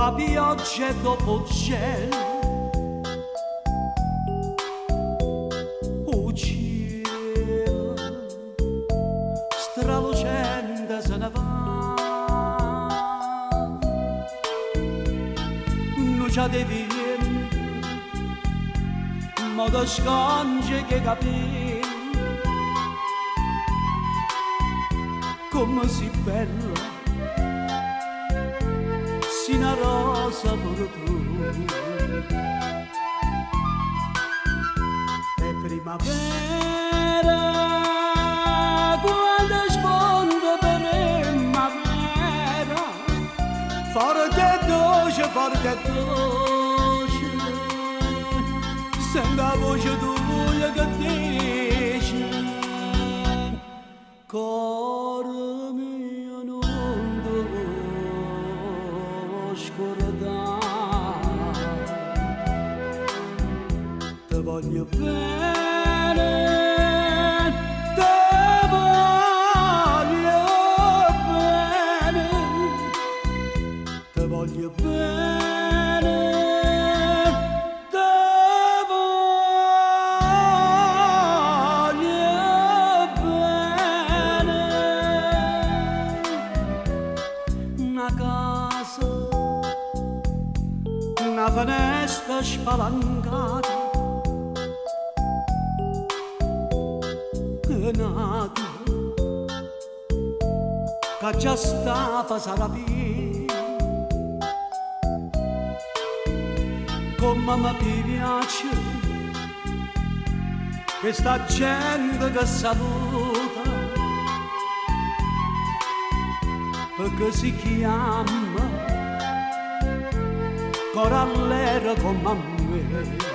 fa pioggia e dopo gelo, oh cielo stralucente se ne va, non c'è di vento, ma da sconge che capì, come si bella, si una rosa per tu. È primavera, quando sponda primavera, forte e dolce, sento la voce tua che dice, cuore mio non te lo scordare, te voglio bene, te voglio bene, te voglio bene, te voglio bene. Una casa, una finestra spalancata, nato che già stava sarà via, come mi piace questa gente che saluta, perché si chiama corallera come a me.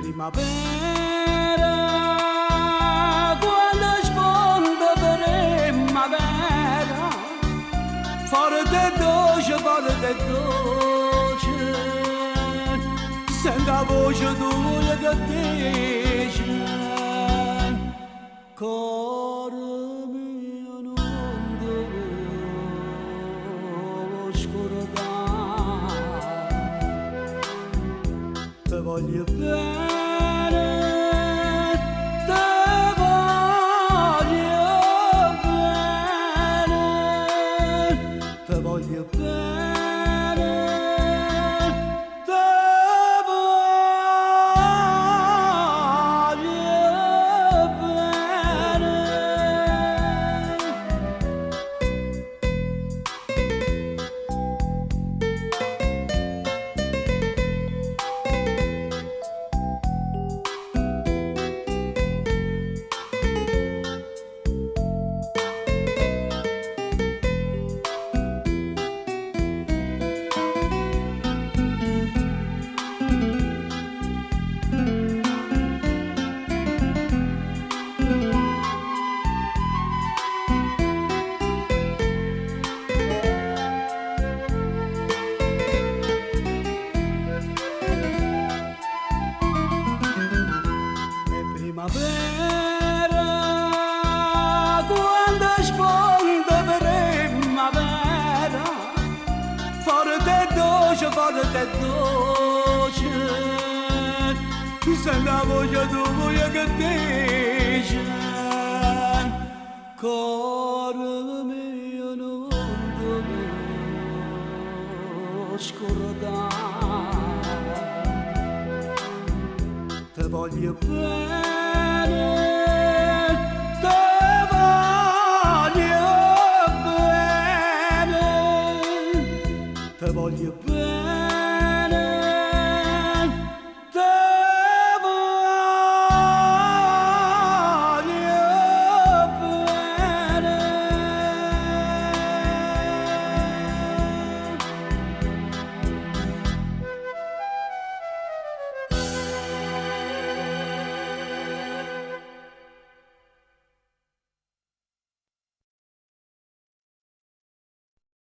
Primavera, quando sponda primavera, forte e dolce, sento la voce tua che dice, cuore mio non te lo scordare, te voglio bene. Forte e dolce, sento la voce tua che dice, cuore mio non te lo scordare, te voglio bene, te voglio bene, te voglio bene.